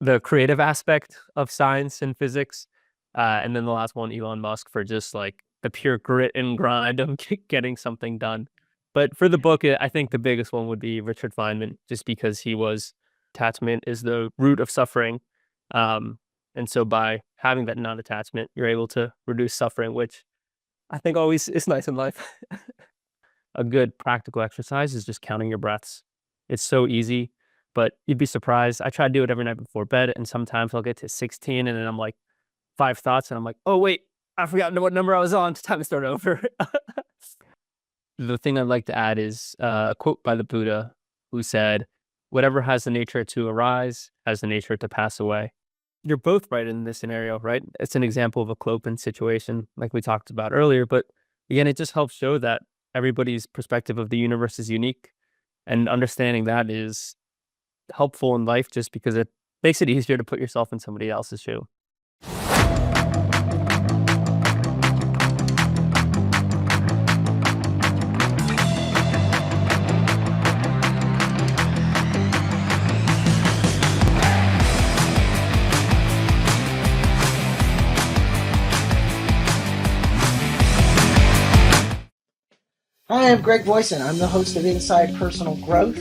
the creative aspect of science and physics. And then the last one, Elon Musk, for just like the pure grit and grind of getting something done. But for the book, I think the biggest one would be Richard Feynman, just because he was attachment is the root of suffering. Um, and so by having that non-attachment, you're able to reduce suffering, which I think always is nice in life. A good practical exercise is just counting your breaths. It's so easy, but you'd be surprised. I try to do it every night before bed, and sometimes I'll get to 16 and then I'm like, five thoughts, and I'm like, oh, wait, I forgot what number I was on. It's time to start over. The thing I'd like to add is a quote by the Buddha who said, whatever has the nature to arise has the nature to pass away. You're both right in this scenario, right? It's an example of a clopen situation like we talked about earlier, but again, it just helps show that everybody's perspective of the universe is unique, and understanding that is helpful in life just because it makes it easier to put yourself in somebody else's shoe. Hi, I'm Greg Boyson. I'm the host of Inside Personal Growth,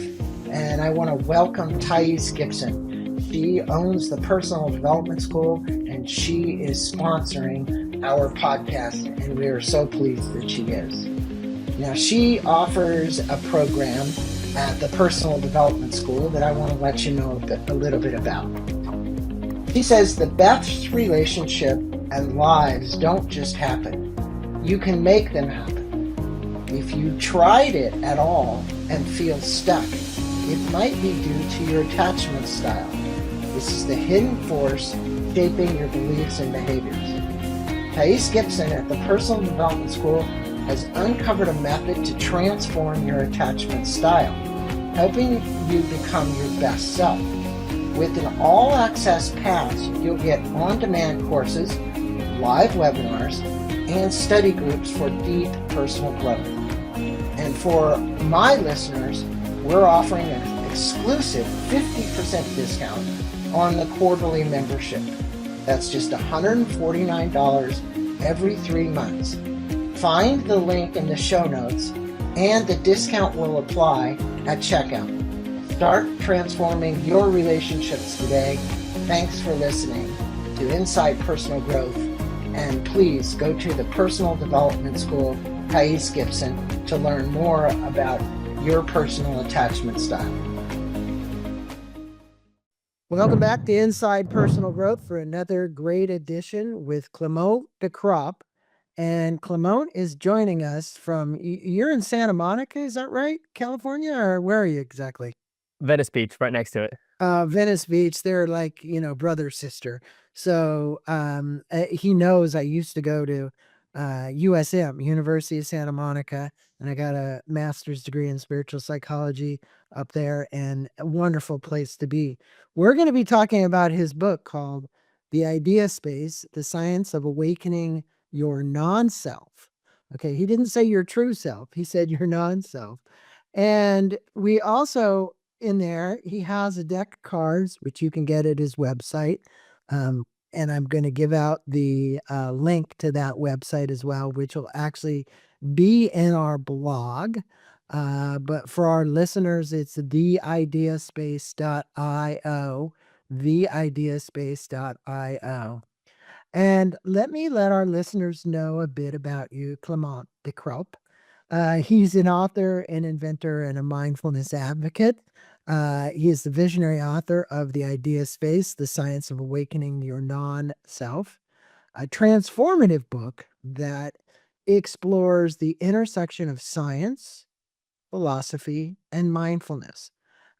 and I want to welcome Thais Gibson. She owns the Personal Development School, and she is sponsoring our podcast, and we are so pleased that she is. Now, she offers a program at the Personal Development School that I want to let you know a little bit about. She says the best relationship and lives don't just happen. You can make them happen. If you tried it at all and feel stuck, it might be due to your attachment style. This is the hidden force shaping your beliefs and behaviors. Thais Gibson at the Personal Development School has uncovered a method to transform your attachment style, helping you become your best self. With an all-access pass, you'll get on-demand courses, live webinars, and study groups for deep personal growth. And for my listeners, we're offering an exclusive 50% discount on the quarterly membership. That's just $149 every 3 months. Find the link in the show notes, and the discount will apply at checkout. Start transforming your relationships today. Thanks for listening to Inside Personal Growth. And please go to the Personal Development School, Thais Gibson, to learn more about your personal attachment style. Welcome back to Inside Personal Growth for another great edition with Clement Decrop. And Clement is joining us from, you're in Santa Monica, is that right? California, or where are you exactly? Venice Beach, right next to it. Venice Beach, they're like, brother, sister. So he knows I used to go to USM, University of Santa Monica, and I got a master's degree in spiritual psychology up there, and a wonderful place to be. We're going to be talking about his book called The Idea Space, The Science of Awakening Your Non-Self. Okay, he didn't say your true self. He said your non-self. And we also, in there, he has a deck of cards, which you can get at his website. And I'm going to give out the link to that website as well, which will actually be in our blog. But for our listeners, it's theideaspace.io, theideaspace.io. And let our listeners know a bit about you, Clement Decrop. He's an author, an inventor, and a mindfulness advocate. He is the visionary author of The Idea Space, The Science of Awakening Your Non-Self, a transformative book that explores the intersection of science, philosophy, and mindfulness.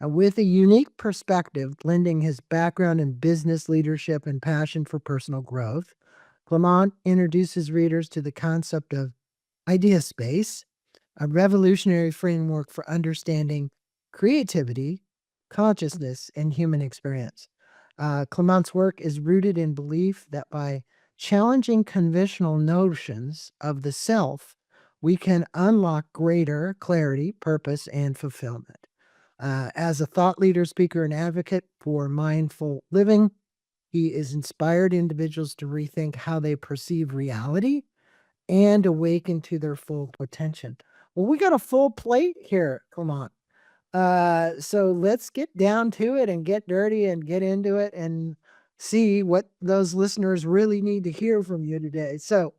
With a unique perspective, blending his background in business leadership and passion for personal growth, Clement introduces readers to the concept of idea space, a revolutionary framework for understanding creativity, consciousness, and human experience. Clement's work is rooted in belief that by challenging conventional notions of the self, we can unlock greater clarity, purpose, and fulfillment. As a thought leader, speaker, and advocate for mindful living, he is inspired individuals to rethink how they perceive reality and awaken to their full potential. Well, we got a full plate here. Come on. So let's get down to it and get dirty and get into it and see what those listeners really need to hear from you today. So,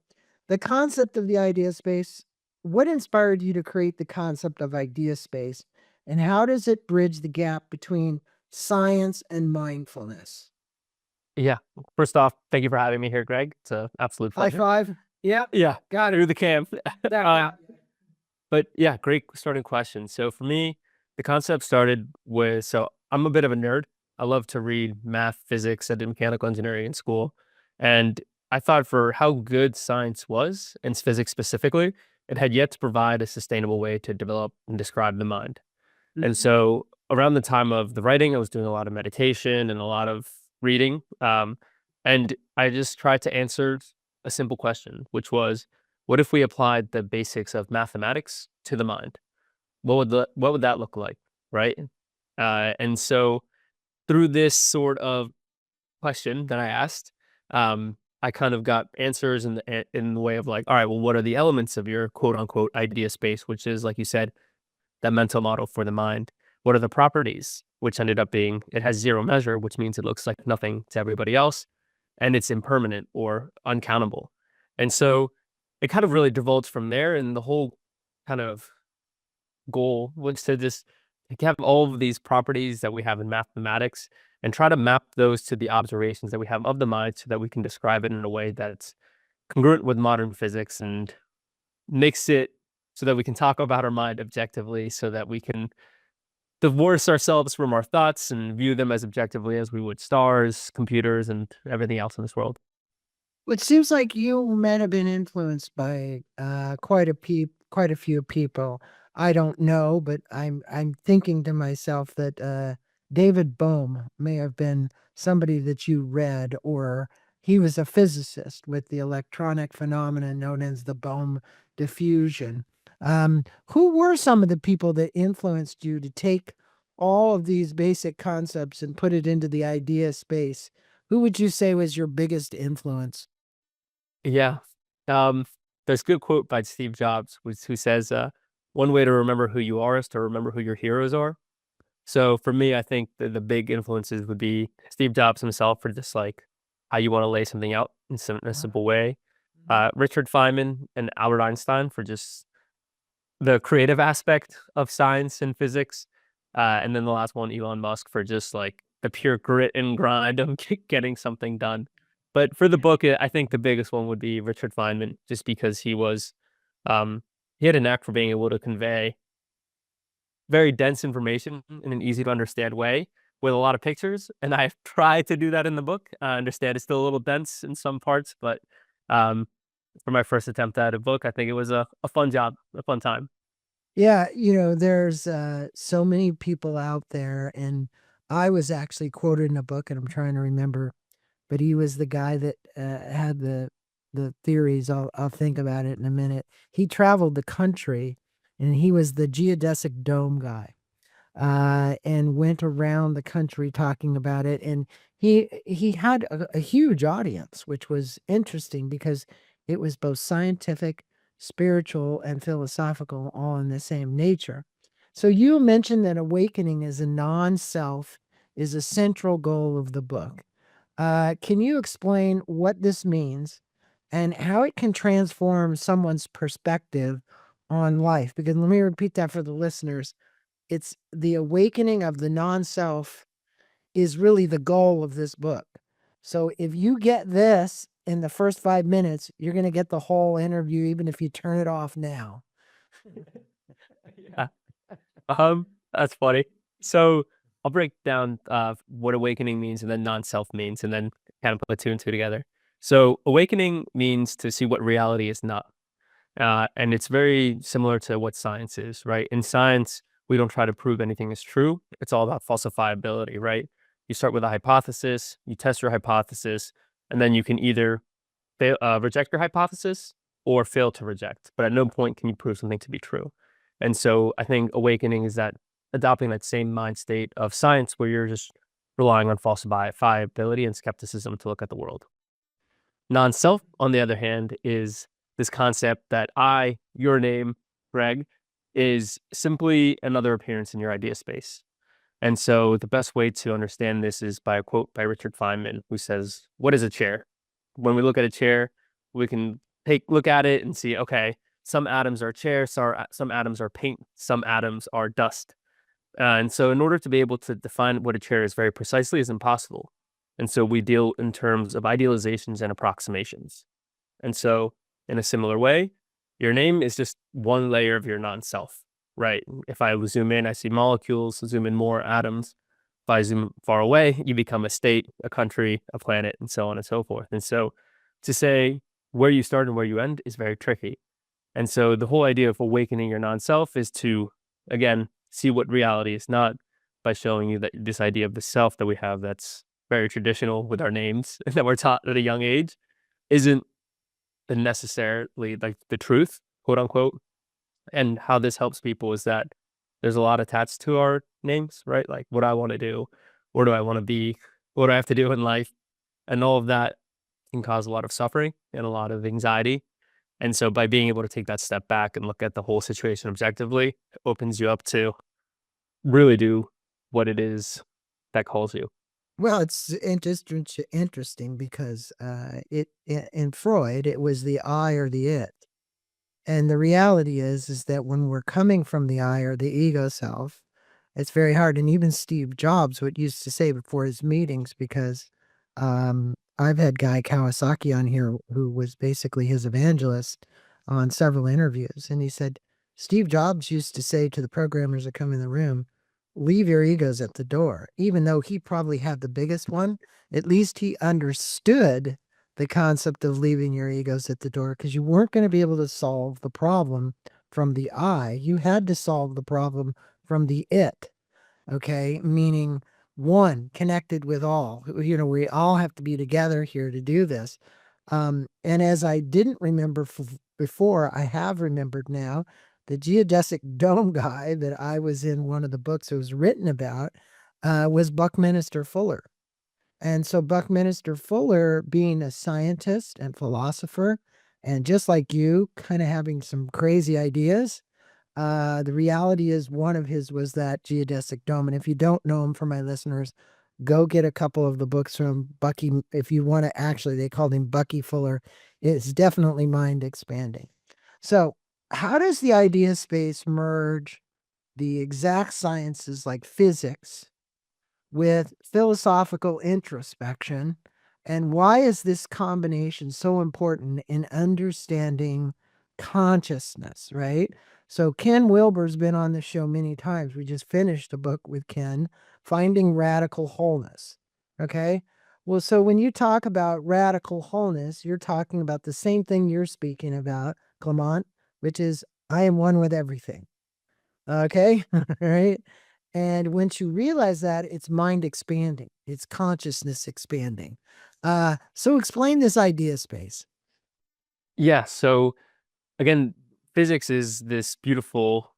the concept of the idea space, what inspired you to create the concept of idea space, and how does it bridge the gap between science and mindfulness? Yeah. First off, thank you for having me here, Greg. It's an absolute High pleasure. five. Yep. Yeah, Got through it. the camp. But yeah, great starting question. So for me, the concept started with, so I'm a bit of a nerd. I love to read math, physics. I did mechanical engineering in school. And I thought for how good science was, and physics specifically, it had yet to provide a sustainable way to develop and describe the mind. And so around the time of the writing, I was doing a lot of meditation and a lot of reading. And I just tried to answer a simple question, which was, what if we applied the basics of mathematics to the mind? What would that look like, right? And so through this sort of question that I asked, I kind of got answers in the way of like, all right, well, what are the elements of your quote unquote idea space, which is like you said, that mental model for the mind. What are the properties? Which ended up being it has zero measure, which means it looks like nothing to everybody else, and it's impermanent or uncountable. And so it kind of really divulged from there. And the whole kind of goal was to just have all of these properties that we have in mathematics and try to map those to the observations that we have of the mind so that we can describe it in a way that's congruent with modern physics and makes it so that we can talk about our mind objectively so that we can divorce ourselves from our thoughts and view them as objectively as we would stars, computers, and everything else in this world. Well, it seems like you might have been influenced by quite a few people. I don't know, but I'm thinking to myself that David Bohm may have been somebody that you read, or he was a physicist with the electronic phenomenon known as the Bohm diffusion. Who were some of the people that influenced you to take all of these basic concepts and put it into the idea space? Who would you say was your biggest influence? Yeah. Um, there's a good quote by Steve Jobs, who says, one way to remember who you are is to remember who your heroes are. So for me, I think the big influences would be Steve Jobs himself for just like how you want to lay something out in a simple way. Richard Feynman and Albert Einstein for just the creative aspect of science and physics. And then the last one, Elon Musk, for just like the pure grit and grind of getting something done. But for the book, I think the biggest one would be Richard Feynman, just because um, he had a knack for being able to convey very dense information in an easy to understand way with a lot of pictures. And I've tried to do that in the book. I understand it's still a little dense in some parts, but um, for my first attempt at a book, I think it was a fun job, a fun time. Yeah, there's so many people out there, and I was actually quoted in a book, and I'm trying to remember, but he was the guy that had the theories. I'll think about it in a minute. He traveled the country, and he was the geodesic dome guy, and went around the country talking about it. And he had a huge audience, which was interesting because it was both scientific, spiritual, and philosophical, all in the same nature. So you mentioned that awakening as a non-self is a central goal of the book. Can you explain what this means and how it can transform someone's perspective on life? Because let me repeat that for the listeners. It's the awakening of the non-self is really the goal of this book. So if you get this in the first 5 minutes, you're going to get the whole interview, even if you turn it off now. Yeah. Um, that's funny. So I'll break down what awakening means and then non-self means, and then kind of put two and two together. So awakening means to see what reality is not. And it's very similar to what science is, right? In science, we don't try to prove anything is true. It's all about falsifiability, right? You start with a hypothesis, you test your hypothesis, and then you can either reject your hypothesis or fail to reject. But at no point can you prove something to be true. And so I think awakening is that adopting that same mind state of science where you're just relying on falsifiability and skepticism to look at the world. Non-self, on the other hand, is this concept that I, your name, Greg, is simply another appearance in your idea space. And so the best way to understand this is by a quote by Richard Feynman, who says, "What is a chair? When we look at a chair, we can look at it and see, okay, some atoms are chairs, some atoms are paint, some atoms are dust." And so in order to be able to define what a chair is very precisely is impossible. And so we deal in terms of idealizations and approximations. And so in a similar way, your name is just one layer of your non-self, right? If I zoom in, I see molecules, zoom in more atoms. If I zoom far away, you become a state, a country, a planet, and so on and so forth. And so to say where you start and where you end is very tricky. And so the whole idea of awakening your non-self is to, again, see what reality is not by showing you that this idea of the self that we have that's very traditional with our names that we're taught at a young age isn't necessarily like the truth, quote unquote. And how this helps people is that there's a lot attached to our names, right? Like what I want to do, where do I want to be, what do I have to do in life? And all of that can cause a lot of suffering and a lot of anxiety. And so by being able to take that step back and look at the whole situation objectively, it opens you up to really do what it is that calls you. Well, it's interesting because in Freud, it was the I or the it. And the reality is that when we're coming from the I or the ego self, it's very hard. And even Steve Jobs would used to say before his meetings, because I've had Guy Kawasaki on here who was basically his evangelist on several interviews. And he said, Steve Jobs used to say to the programmers that come in the room, leave your egos at the door. Even though he probably had the biggest one, at least he understood the concept of leaving your egos at the door, because you weren't going to be able to solve the problem from the I. You had to solve the problem from the it. Okay. Meaning one connected with all, we all have to be together here to do this. And as I didn't remember before, I have remembered now, the geodesic dome guy that I was in one of the books it was written about was Buckminster Fuller. And so Buckminster Fuller, being a scientist and philosopher, and just like you, kind of having some crazy ideas, the reality is one of his was that geodesic dome. And if you don't know him, for my listeners, go get a couple of the books from Bucky. If you want to actually, they called him Bucky Fuller. It's definitely mind expanding. So how does the idea space merge the exact sciences like physics with philosophical introspection? And why is this combination so important in understanding consciousness, right? So Ken Wilber's been on the show many times. We just finished a book with Ken, Finding Radical Wholeness. Okay. Well, so when you talk about radical wholeness, you're talking about the same thing you're speaking about, Clement, which is I am one with everything. Okay. Right. And once you realize that, it's mind expanding, it's consciousness expanding. So explain this idea space. Yeah. So again, physics is this beautiful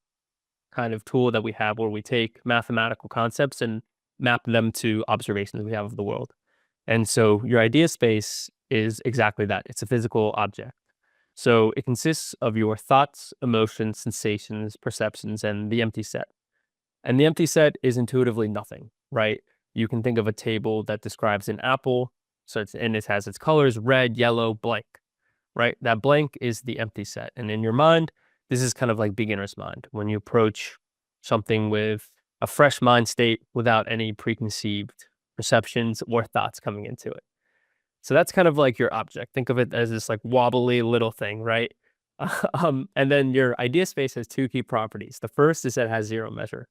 kind of tool that we have where we take mathematical concepts and map them to observations we have of the world. And so your idea space is exactly that. It's a physical object. So it consists of your thoughts, emotions, sensations, perceptions, and the empty set. And the empty set is intuitively nothing, right? You can think of a table that describes an apple. And it has its colors, red, yellow, blank, right? That blank is the empty set. And in your mind, this is kind of like beginner's mind. When you approach something with a fresh mind state without any preconceived perceptions or thoughts coming into it. So that's kind of like your object. Think of it as this like wobbly little thing, right? And then your idea space has two key properties. The first is that it has zero measure.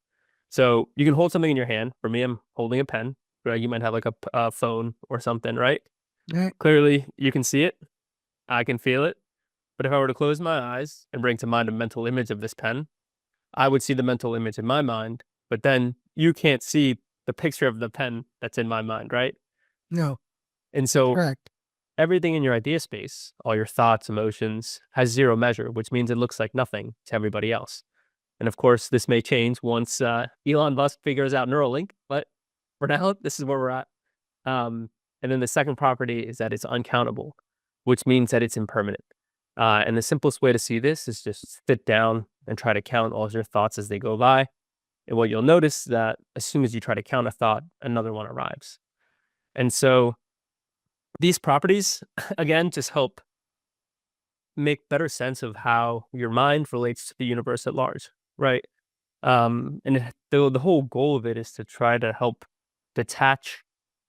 So you can hold something in your hand. For me, I'm holding a pen. Right? You might have like a phone or something, right? Right. Clearly, you can see it. I can feel it. But if I were to close my eyes and bring to mind a mental image of this pen, I would see the mental image in my mind. But then you can't see the picture of the pen that's in my mind, right? No. And so Correct. everything in your idea space, all your thoughts, emotions, has zero measure, which means it looks like nothing to everybody else. And of course, this may change once Elon Musk figures out Neuralink, but for now, this is where we're at. And then the second property is that it's uncountable, which means that it's impermanent. And the simplest way to see this is just sit down and try to count all your thoughts as they go by. And what you'll notice is that as soon as you try to count a thought, another one arrives. And so these properties, again, just help make better sense of how your mind relates to the universe at large, right? The whole goal of it is to try to help detach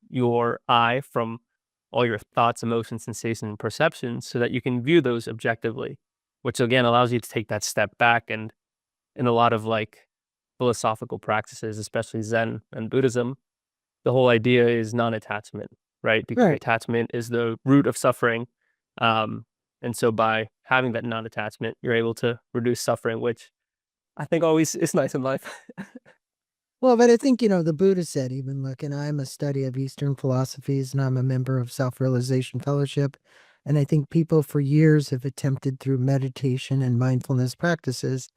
your eye from all your thoughts, emotions, sensations, and perceptions so that you can view those objectively, which again allows you to take that step back. And in a lot of like philosophical practices, especially Zen and Buddhism, the whole idea is non-attachment, right? Because Right. attachment is the root of suffering. And so by having that non-attachment, you're able to reduce suffering, which I think always is nice in life. Well, but I think, the Buddha said, even look, and I'm a study of Eastern philosophies and I'm a member of Self-Realization Fellowship. And I think people for years have attempted through meditation and mindfulness practices,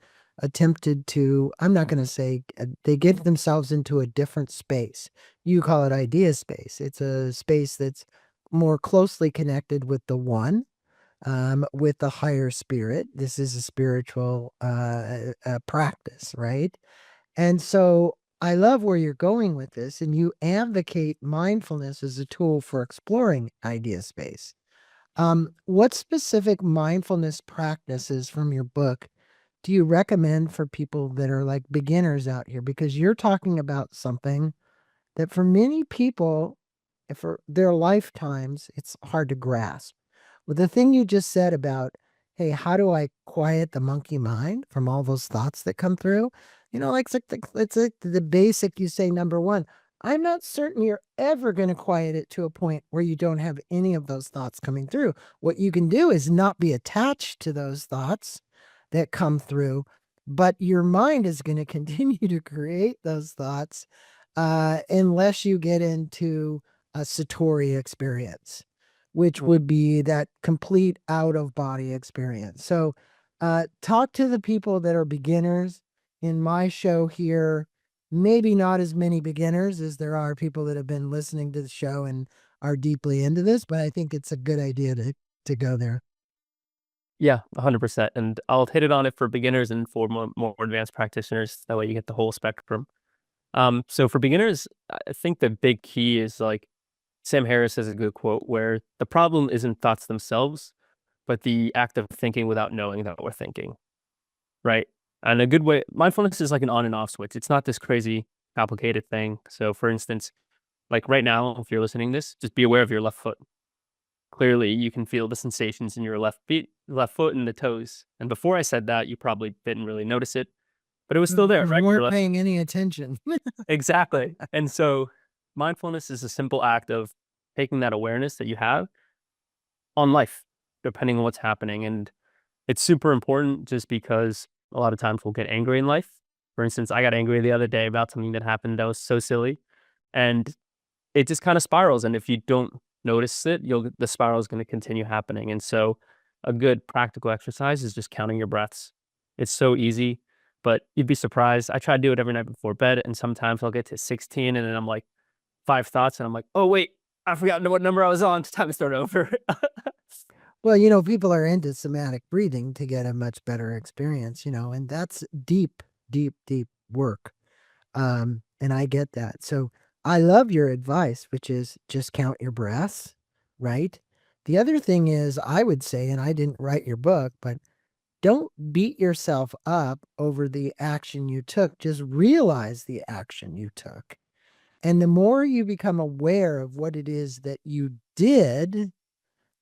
attempted to, I'm not going to say they get themselves into a different space. You call it idea space. It's a space that's more closely connected with the one, with the higher spirit. This is a spiritual practice, right? And so I love where you're going with this, and you advocate mindfulness as a tool for exploring idea space. What specific mindfulness practices from your book do you recommend for people that are like beginners out here? Because you're talking about something that for many people, for their lifetimes, it's hard to grasp. Well, the thing you just said about, hey, how do I quiet the monkey mind from all those thoughts that come through? It's like the basic you say, number one, I'm not certain you're ever going to quiet it to a point where you don't have any of those thoughts coming through. What you can do is not be attached to those thoughts that come through, but your mind is going to continue to create those thoughts unless you get into a Satori experience, which would be that complete out of body experience. So, talk to the people that are beginners in my show here. Maybe not as many beginners as there are people that have been listening to the show and are deeply into this, but I think it's a good idea to go there. Yeah, 100%. And I'll hit it on it for beginners and for more advanced practitioners. That way you get the whole spectrum. So for beginners, I think the big key is like Sam Harris has a good quote where the problem isn't thoughts themselves, but the act of thinking without knowing that we're thinking, right? And a good way, mindfulness is like an on and off switch. It's not this crazy complicated thing. So for instance, like right now, if you're listening to this, just be aware of your left foot. Clearly, you can feel the sensations in your left foot and the toes. And before I said that, you probably didn't really notice it, but it was still there, We right? weren't paying any attention. Exactly. And so mindfulness is a simple act of taking that awareness that you have on life, depending on what's happening. And it's super important just because a lot of times we'll get angry in life. For instance, I got angry the other day about something that happened that was so silly. And it just kind of spirals. And if you don't notice it, the spiral is going to continue happening. And so a good practical exercise is just counting your breaths. It's so easy, but you'd be surprised. I try to do it every night before bed, and sometimes I'll get to 16 and then I'm like 5 thoughts and I'm like, oh wait, I forgot what number I was on. It's time to start over. Well, people are into somatic breathing to get a much better experience, and that's deep, deep, deep work. And I get that. So I love your advice, which is just count your breaths, right? The other thing is, I would say, and I didn't write your book, but don't beat yourself up over the action you took. Just realize the action you took. And the more you become aware of what it is that you did,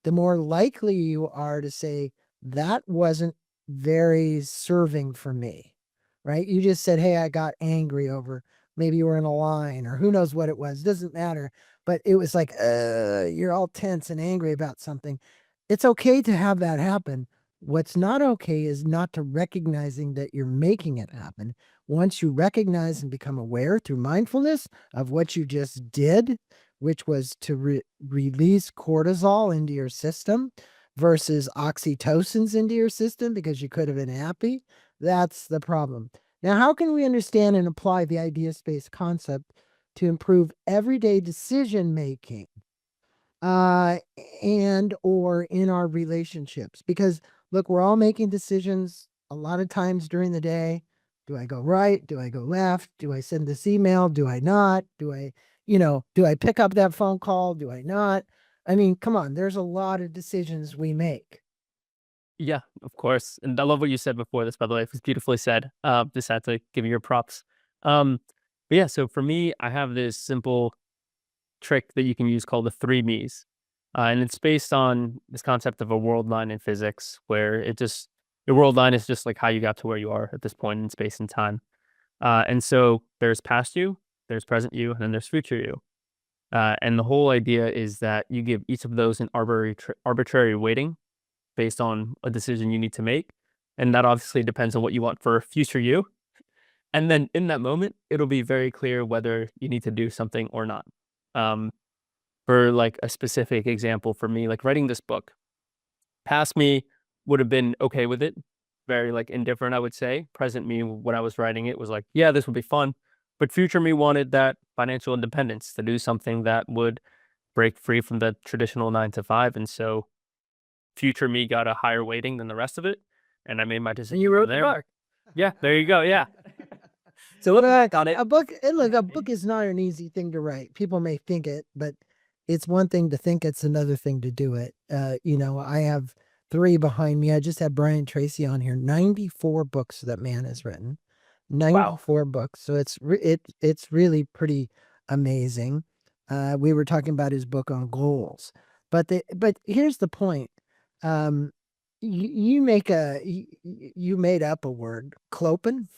the more likely you are to say, that wasn't very serving for me, right? You just said, hey, I got angry over, maybe you were in a line or who knows what it was, doesn't matter. But it was like, you're all tense and angry about something. It's okay to have that happen. What's not okay is not to recognizing that you're making it happen. Once you recognize and become aware through mindfulness of what you just did, which was to release cortisol into your system versus oxytocins into your system because you could have been happy. That's the problem. Now, how can we understand and apply the idea space concept to improve everyday decision making uh, and or in our relationships? Because look, we're all making decisions a lot of times during the day. Do I go right? Do I go left? Do I send this email? Do I not? Do I pick up that phone call? Do I not? I mean, come on, there's a lot of decisions we make. Yeah, of course. And I love what you said before this, by the way. It was beautifully said. Just had to give you your props. But yeah, so for me, I have this simple trick that you can use called the three me's. And it's based on this concept of a world line in physics, where your world line is just like how you got to where you are at this point in space and time. And so there's past you, there's present you, and then there's future you. And the whole idea is that you give each of those an arbitrary weighting based on a decision you need to make. And that obviously depends on what you want for future you. And then in that moment, it'll be very clear whether you need to do something or not. Um, for like a specific example for me, like writing this book, past me would have been okay with it, very like indifferent, I would say. Present me, when I was writing it, was like, yeah, this would be fun. But future me wanted that financial independence to do something that would break free from the traditional 9 to 5. And so future me got a higher weighting than the rest of it. And I made my decision. And you wrote the there. book. Yeah, there you go. Yeah. So look back on it. A book, and look, a book is not an easy thing to write. People may think it, but it's one thing to think, it's another thing to do it. I have 3 behind me. I just had Brian Tracy on here. 94 books that man has written. Wow. 94 books. So it's really pretty amazing. We were talking about his book on goals, but here's the point. You made up a word, clopen.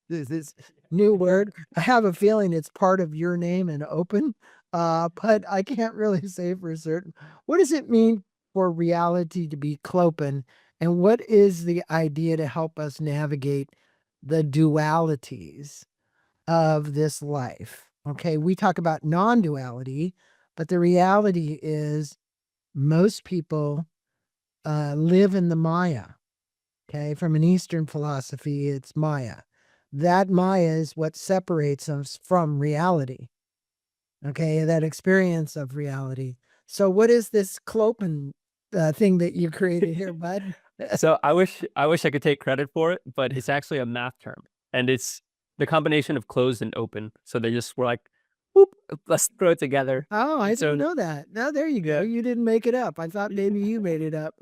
This new word. I have a feeling it's part of your name and open, but I can't really say for certain. What does it mean for reality to be clopen, and what is the idea to help us navigate the dualities of this life? Okay, we talk about non-duality, but the reality is most people live in the Maya. Okay, from an Eastern philosophy, it's Maya. That Maya is what separates us from reality. Okay, that experience of reality. So, what is this clopen thing that you created here, bud? So I wish I could take credit for it, but it's actually a math term, and it's the combination of closed and open. So they just were like, "Whoop, let's throw it together." Oh, I So didn't know that. Now there you go. yeah, You didn't make it up. I thought maybe you made it up.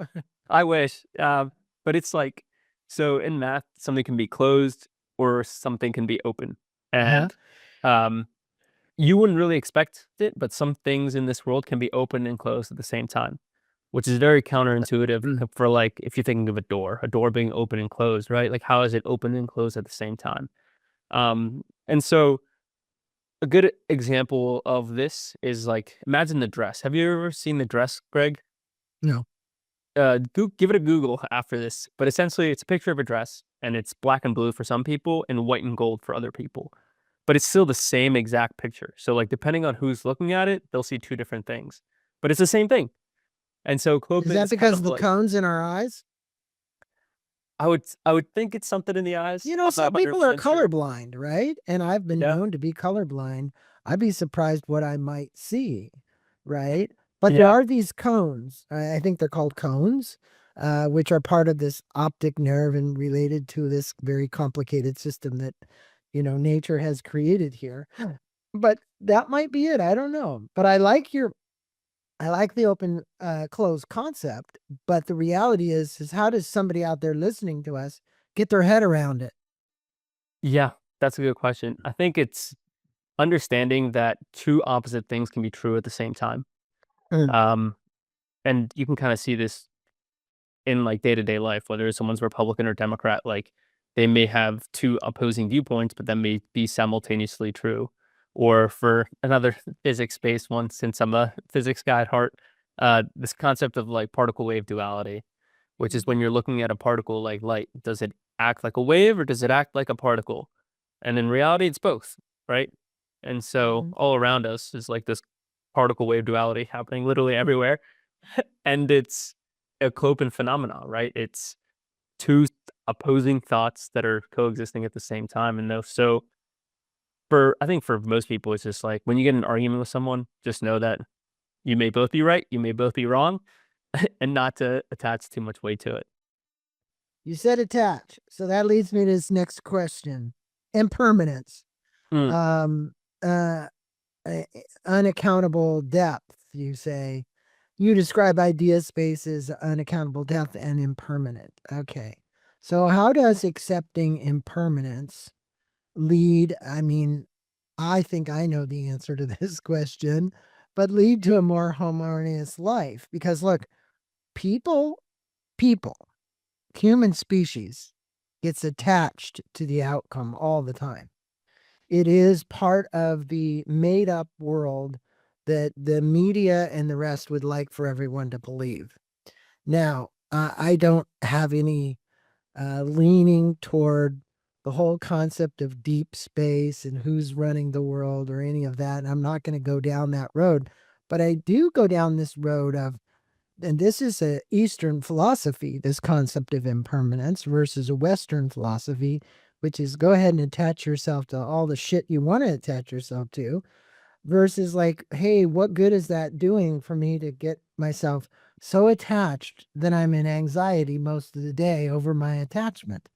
I wish. But it's like, so in math, something can be closed or something can be open, Uh-huh. and um, you wouldn't really expect it, but some things in this world can be open and closed at the same time, which is very counterintuitive for like if you're thinking of a door being open and closed, right? Like how is it open and closed at the same time? And so a good example of this is like imagine the dress. Have you ever seen the dress, Greg? No. Give it a Google after this. But essentially, it's a picture of a dress, and it's black and blue for some people, and white and gold for other people. But it's still the same exact picture. So, like, depending on who's looking at it, they'll see two different things. But it's the same thing. And so, Is clothing that is kind because of of the like cones in our eyes? I would think it's something in the eyes. I'm Some not people are 100% sure. colorblind, right? And I've been Yeah, known to be colorblind. I'd be surprised what I might see, right? But there yeah, are these cones. I think they're called cones, which are part of this optic nerve and related to this very complicated system that, nature has created here. But that might be it. I don't know. But I like the open closed concept, but the reality is how does somebody out there listening to us get their head around it? yeah. That's a good question. I think it's understanding that two opposite things can be true at the same time. Mm. Um, and you can kind of see this in like day to day life, whether someone's Republican or Democrat, like they may have two opposing viewpoints, but that may be simultaneously true. Or for another physics based one, since I'm a physics guy at heart, this concept of like particle wave duality, which is when you're looking at a particle like light, does it act like a wave or does it act like a particle? And in reality, it's both, right? And so Mhm. all around us is like this particle wave duality happening literally everywhere. And it's a Clopen phenomenon, right? It's two opposing thoughts that are coexisting at the same time. And I think for most people, it's just like when you get in an argument with someone, just know that you may both be right, you may both be wrong, and not to attach too much weight to it. You said attach. So that leads me to this next question. Impermanence. Mm. Uh, unaccountable depth, you say. You describe idea space as unaccountable depth and impermanent. Okay. So how does accepting impermanence lead? I mean, I think I know the answer to this question, but lead to a more harmonious life. Because look, people, human species gets attached to the outcome all the time. It is part of the made up world that the media and the rest would like for everyone to believe. Now, I don't have any leaning toward the whole concept of deep space and who's running the world or any of that. And I'm not going to go down that road, but I do go down this road of, and this is a Eastern philosophy, this concept of impermanence versus a Western philosophy, which is go ahead and attach yourself to all the shit you want to attach yourself to, versus like, hey, what good is that doing for me to get myself so attached that I'm in anxiety most of the day over my attachment?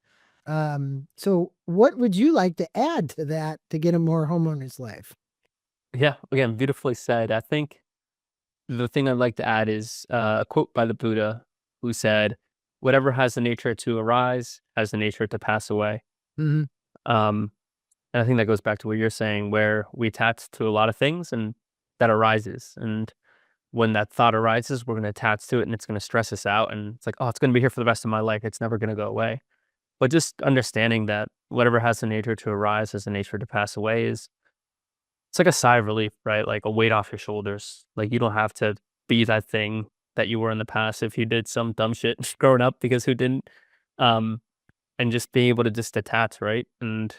So what would you like to add to that to get a more harmonious life? Yeah, again, beautifully said. I think the thing I'd like to add is a quote by the Buddha who said, "Whatever has the nature to arise has the nature to pass away." Mm-hmm. And I think that goes back to what you're saying, where we attach to a lot of things and that arises. And when that thought arises, we're going to attach to it and it's going to stress us out. And it's like, oh, it's going to be here for the rest of my life. It's never going to go away. But just understanding that whatever has the nature to arise has the nature to pass away it's like a sigh of relief, right? Like a weight off your shoulders. Like you don't have to be that thing that you were in the past if you did some dumb shit growing up, because who didn't? Um, and just being able to just detach, right? And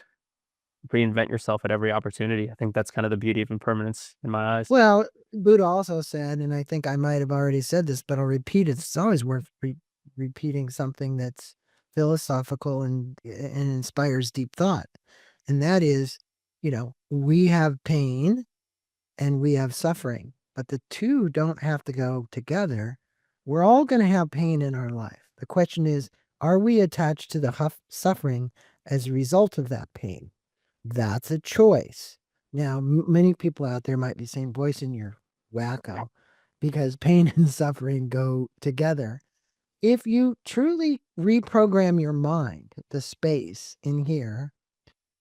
reinvent yourself at every opportunity. I think that's kind of the beauty of impermanence in my eyes. Well, Buddha also said, and I think I might have already said this, but I'll repeat it. It's always worth repeating something that's philosophical and inspires deep thought. And that is, we have pain and we have suffering, but the two don't have to go together. We're all going to have pain in our life. The question is, are we attached to the suffering as a result of that pain? That's a choice. Now, many people out there might be saying, Boyson, you're wacko, because pain and suffering go together. If you truly reprogram your mind, the space in here,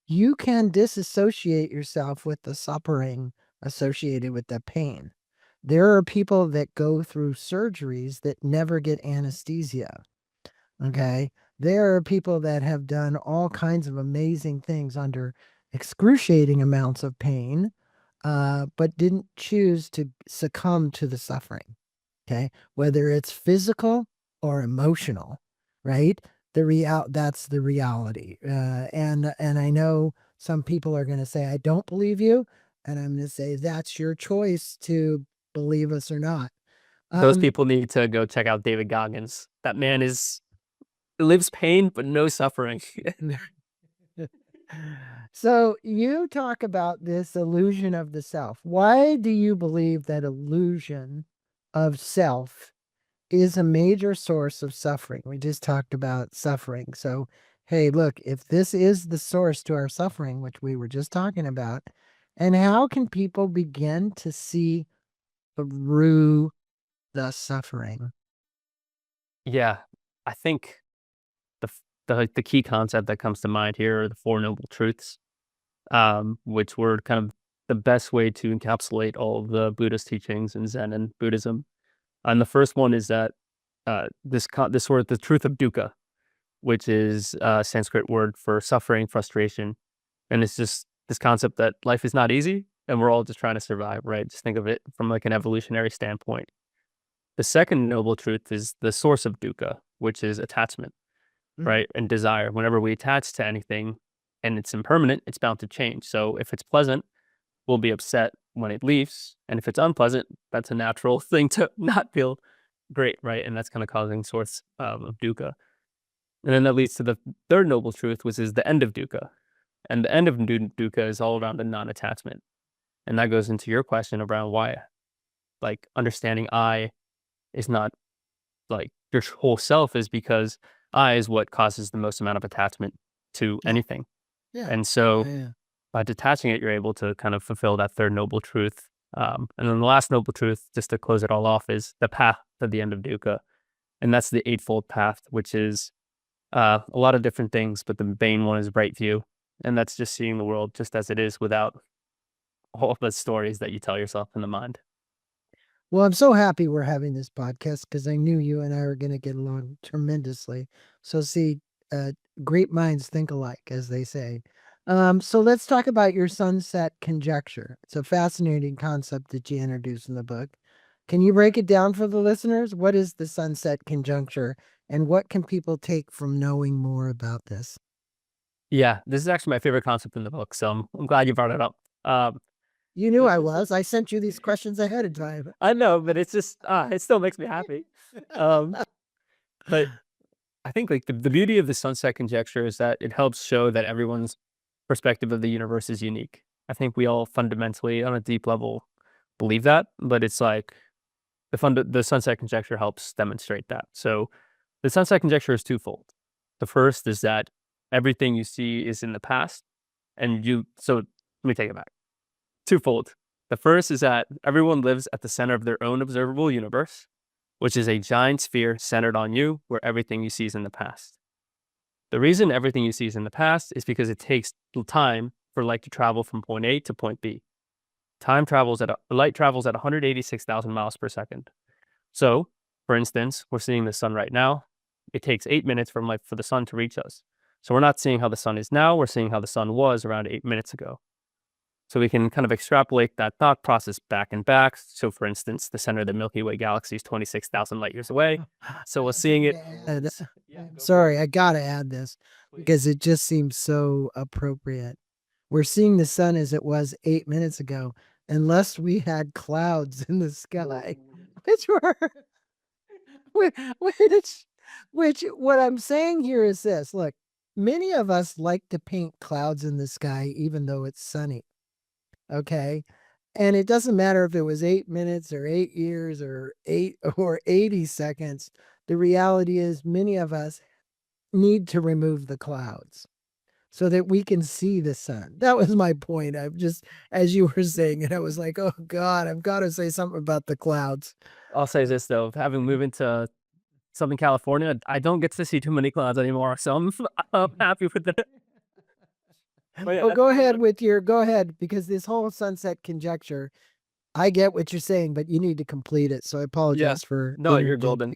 you can disassociate yourself with the suffering associated with the pain. There are people that go through surgeries that never get anesthesia. Okay. There are people that have done all kinds of amazing things under excruciating amounts of pain, but didn't choose to succumb to the suffering. Okay. Whether it's physical or emotional, right? That's the reality. And I know some people are going to say, I don't believe you. And I'm going to say, that's your choice to believe us or not. Those people need to go check out David Goggins. That man lives pain, but no suffering. So you talk about this illusion of the self. Why do you believe that illusion of self is a major source of suffering? We just talked about suffering. So, hey, look, if this is the source to our suffering, which we were just talking about, and how can people begin to see through the suffering? Yeah, I think the key concept that comes to mind here are the Four Noble Truths, which were kind of the best way to encapsulate all of the Buddhist teachings in Zen and Buddhism. And the first one is that this sort of the truth of dukkha, which is a Sanskrit word for suffering, frustration, and it's just this concept that life is not easy and we're all just trying to survive, right? Just think of it from like an evolutionary standpoint. The second noble truth is the source of dukkha, which is attachment, right? And desire. Whenever we attach to anything and it's impermanent, it's bound to change. So if it's pleasant, we'll be upset when it leaves. And if it's unpleasant, that's a natural thing to not feel great, right? And that's kind of causing source of dukkha. And then that leads to the third noble truth, which is the end of dukkha. And the end of dukkha is all around the non-attachment. And that goes into your question around why, like, understanding I is not like your whole self, is because I is what causes the most amount of attachment to Yeah. anything. Yeah. And so Yeah. by detaching it, you're able to kind of fulfill that third noble truth. And then the last noble truth, just to close it all off, is the path to the end of dukkha. And that's the eightfold path, which is a lot of different things, but the main one is right view. And that's just seeing the world just as it is without all the stories that you tell yourself in the mind. Well, I'm so happy we're having this podcast because I knew you and I were going to get along tremendously. So, see, great minds think alike, as they say. So let's talk about your sunset conjecture. It's a fascinating concept that you introduced in the book. Can you break it down for the listeners? What is the sunset conjuncture, and what can people take from knowing more about this? Yeah, this is actually my favorite concept in the book. So I'm glad you brought it up. You knew I was. I sent you these questions ahead of time. I know, but it's just, it still makes me happy. But I think like the beauty of the sunset conjecture is that it helps show that everyone's perspective of the universe is unique. I think we all fundamentally, on a deep level, believe that, but it's like the sunset conjecture helps demonstrate that. So the sunset conjecture is twofold. The first is that everything you see is in the past, so let me take it back. Twofold. The first is that everyone lives at the center of their own observable universe, which is a giant sphere centered on you, where everything you see is in the past. The reason everything you see is in the past is because it takes time for light to travel from point A to point B. Light travels at 186,000 miles per second. So, for instance, we're seeing the sun right now. It takes 8 minutes for the sun to reach us. So we're not seeing how the sun is now, we're seeing how the sun was around 8 minutes ago. So we can kind of extrapolate that thought process back and back. So for instance, the center of the Milky Way galaxy is 26,000 light years away. So we're seeing it. Sorry, I got to add this because it just seems so appropriate. We're seeing the sun as it was 8 minutes ago, unless we had clouds in the sky, which were, which what I'm saying here is this. Look, many of us like to paint clouds in the sky, even though it's sunny. Okay. And it doesn't matter if it was 8 minutes or 8 years or 8 or 80 seconds. The reality is many of us need to remove the clouds so that we can see the sun. That was my point. I've just, as you were saying it, I was like, oh God, I've got to say something about the clouds. I'll say this though, having moved into Southern California, I don't get to see too many clouds anymore. So I'm happy with it. Oh, go ahead, because this whole sunset conjecture, I get what you're saying, but you need to complete it. So I apologize for. No, you're golden.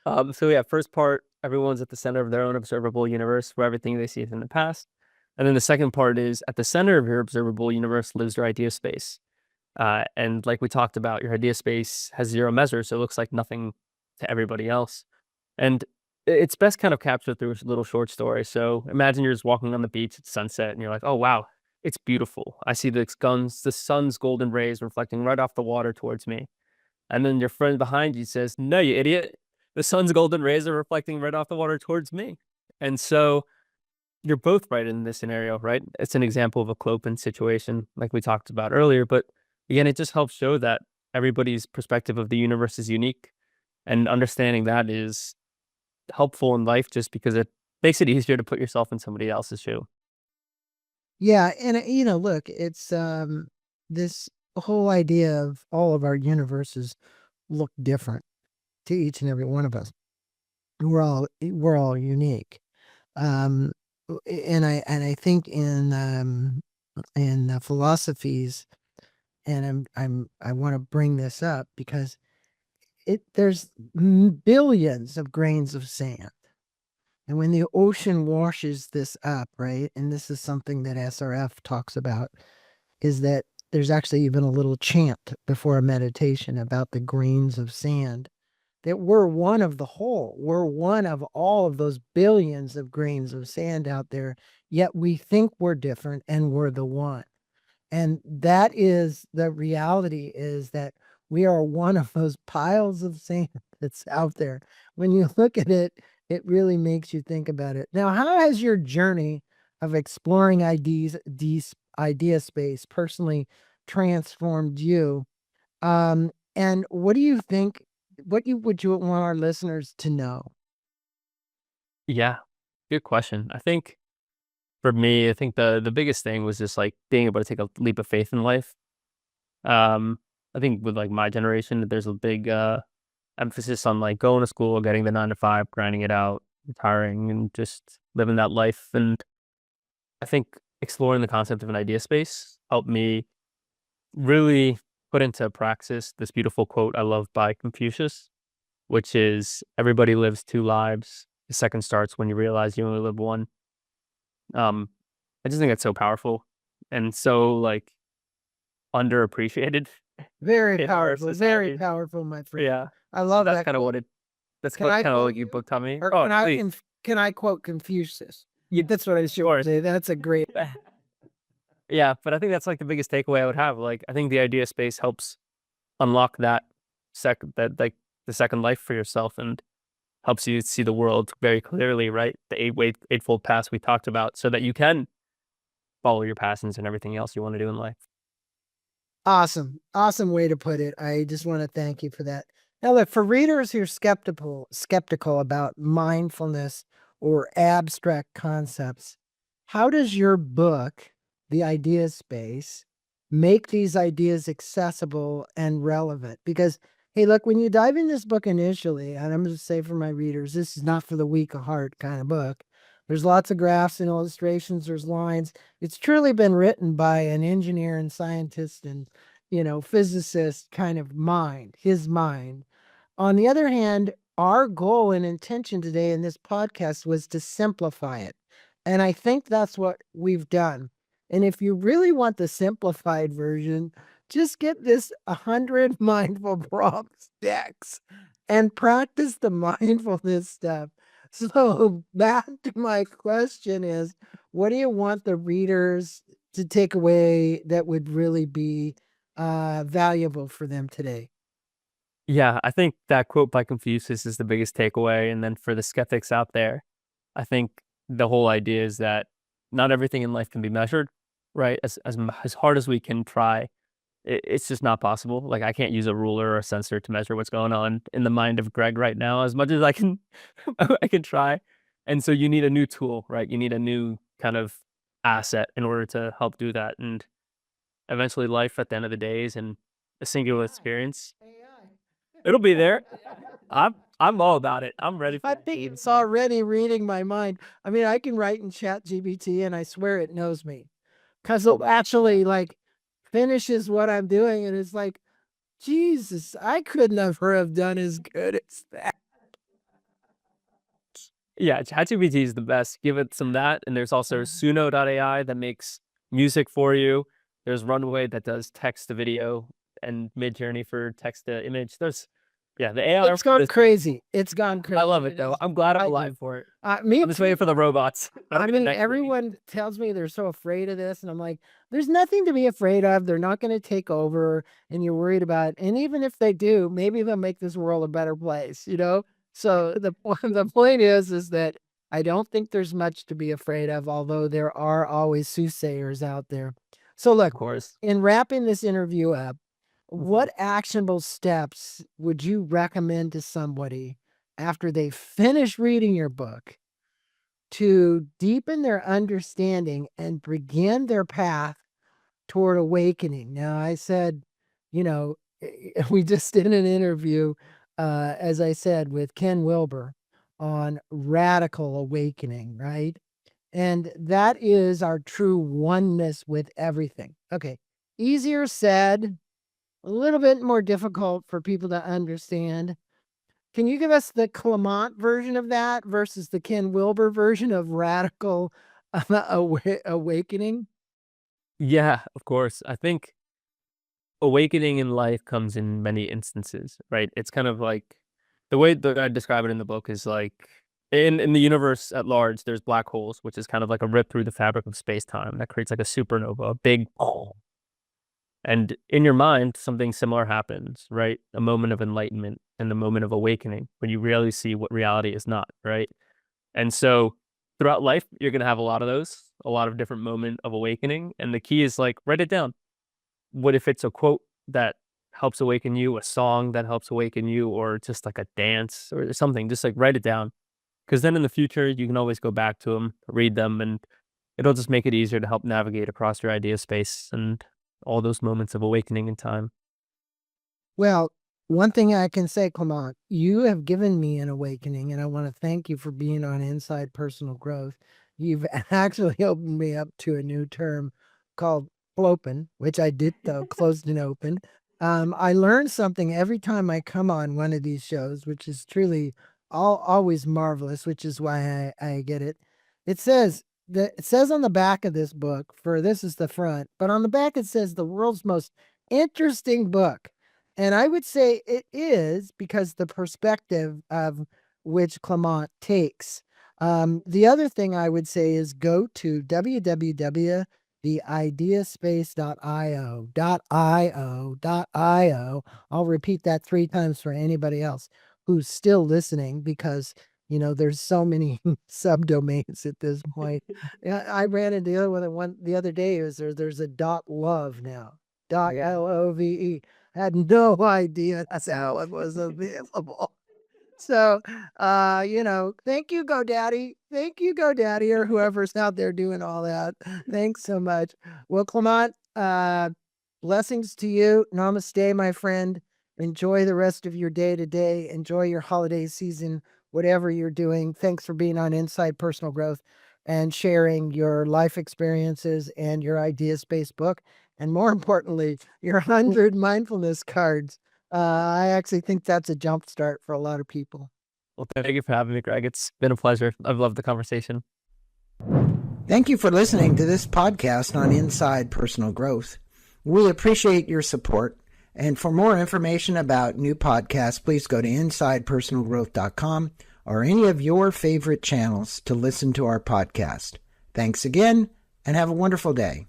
So yeah, first part, everyone's at the center of their own observable universe, where everything they see is in the past. And then the second part is at the center of your observable universe lives your idea space. And like we talked about, your idea space has zero measure, so it looks like nothing to everybody else. And it's best kind of captured through a little short story. So imagine you're just walking on the beach at sunset and you're like, oh, wow, it's beautiful. I see the sun's golden rays reflecting right off the water towards me. And then your friend behind you says, no, you idiot. The sun's golden rays are reflecting right off the water towards me. And so you're both right in this scenario, right? It's an example of a clopen situation like we talked about earlier. But again, it just helps show that everybody's perspective of the universe is unique. And understanding that is helpful in life just because it makes it easier to put yourself in somebody else's shoe. Yeah. And, look, it's this whole idea of all of our universes look different to each and every one of us. We're all unique. And I think in philosophies, and I want to bring this up because there's billions of grains of sand. And when the ocean washes this up, right? And this is something that SRF talks about, is that there's actually even a little chant before a meditation about the grains of sand, that we're one of the whole. We're one of all of those billions of grains of sand out there, yet we think we're different and we're the one. And that is the reality, is that we are one of those piles of sand that's out there. When you look at it It really makes you think about it. Now, how has your journey of exploring idea space personally transformed you? And what do you think? Would you want our listeners to know? Yeah, good question. I think for me, I think the biggest thing was just like being able to take a leap of faith in life. I think with like my generation, there's a big emphasis on like going to school, getting the 9 to 5, grinding it out, retiring, and just living that life. And I think exploring the concept of an idea space helped me really put into praxis this beautiful quote I love by Confucius, which is everybody lives 2 lives. The second starts when you realize you only live one. Um, I just think it's so powerful and so like underappreciated Very in our powerful, very society. powerful, my friend. Yeah. I So love that's that kind of quote. what it that's Can I kind of quote like you you? booked on me. Or Oh, please. can I quote Confucius? You That's what I should sure. say. That's a great. Yeah, but I think that's like the biggest takeaway I would have. Like I think the idea space helps unlock that like the second life for yourself and helps you see the world very clearly, right? The eightfold paths we talked about so that you can follow your passions and everything else you want to do in life. Awesome. Awesome way to put it. I just want to thank you for that. Now look, for readers who are skeptical about mindfulness or abstract concepts, how does your book, The Idea Space, make these ideas accessible and relevant? Because hey, look, when you dive in this book initially, and I'm going to say for my readers, this is not for the weak of heart kind of book. There's lots of graphs and illustrations, there's lines. It's truly been written by an engineer and scientist and physicist kind of mind, his mind. On the other hand, our goal and intention today in this podcast was to simplify it. And I think that's what we've done. And if you really want the simplified version, just get this 100 mindful prompts decks and practice the mindfulness stuff. So back to my question is, what do you want the readers to take away that would really be valuable for them today? Yeah, I think that quote by Confucius is the biggest takeaway. And then for the skeptics out there, I think the whole idea is that not everything in life can be measured, right? As hard as we can try, it's just not possible. Like I can't use a ruler or a sensor to measure what's going on in the mind of Greg right now, as much as I can, I can try. And so you need a new tool, right? You need a new kind of asset in order to help do that. And eventually, life at the end of the day is in a singular experience. It'll be there. I'm all about it. I'm ready for I it. think it's already reading my mind. I mean, I can write in Chat GBT and I swear it knows me because it actually like finishes what I'm doing. And it's like, Jesus, I could never have done as good as that. Yeah, ChatGPT is the best. Give it some that, and there's also Suno.ai that makes music for you. There's Runway that does text to video and Midjourney for text to image. Yeah, the AI. It's gone crazy. It's gone crazy. I love it though. I'm glad I'm alive for it. Me I'm just waiting for the robots. I mean, everyone tells me they're so afraid of this, and I'm like, there's nothing to be afraid of. They're not going to take over, and you're worried about. And even if they do, maybe they'll make this world a better place. So the point is that I don't think there's much to be afraid of, although there are always soothsayers out there. So look, Of course. in wrapping this interview up, what actionable steps would you recommend to somebody after they finish reading your book to deepen their understanding and begin their path toward awakening? Now, I said, we just did an interview, as I said, with Ken Wilber on radical awakening, right? And that is our true oneness with everything. Okay. Easier said, a little bit more difficult for people to understand. Can you give us the Clement version of that versus the Ken Wilber version of radical awakening? Yeah, of course. I think awakening in life comes in many instances, right? It's kind of like the way that I describe it in the book is like in the universe at large, there's black holes, which is kind of like a rip through the fabric of space time that creates like a supernova, a big And in your mind, something similar happens, right? A moment of enlightenment and a moment of awakening when you really see what reality is not, right? And so throughout life, you're going to have a lot of those, a lot of different moment of awakening. And the key is like, write it down. What if it's a quote that helps awaken you, a song that helps awaken you, or just like a dance or something, just like write it down. Because then in the future, you can always go back to them, read them, and it'll just make it easier to help navigate across your idea space and all those moments of awakening in time. Well, one thing I can say, Clement, you have given me an awakening, and I want to thank you for being on Inside Personal Growth. You've actually opened me up to a new term called open, which I did though, closed and open. I learn something every time I come on one of these shows, which is truly always marvelous, which is why I get it. It says it says on the back of this book, for this is the front, but on the back it says the world's most interesting book. And I would say it is because the perspective of which Clement takes. The other thing I would say is go to www.theideaspace.io. I'll repeat that 3 times for anybody else who's still listening because there's so many subdomains at this point. Yeah, I ran into the other one the other day. There's a .love now. .love. Had no idea that's how it was available. So, thank you, GoDaddy. Thank you, GoDaddy, or whoever's out there doing all that. Thanks so much. Well, Clement, blessings to you. Namaste, my friend. Enjoy the rest of your day today. Enjoy your holiday season, whatever you're doing. Thanks for being on Inside Personal Growth and sharing your life experiences and your idea space book. And more importantly, your 100 mindfulness cards. I actually think that's a jump start for a lot of people. Well, thank you for having me, Greg. It's been a pleasure. I've loved the conversation. Thank you for listening to this podcast on Inside Personal Growth. We appreciate your support. And for more information about new podcasts, please go to InsidePersonalGrowth.com or any of your favorite channels to listen to our podcast. Thanks again, and have a wonderful day.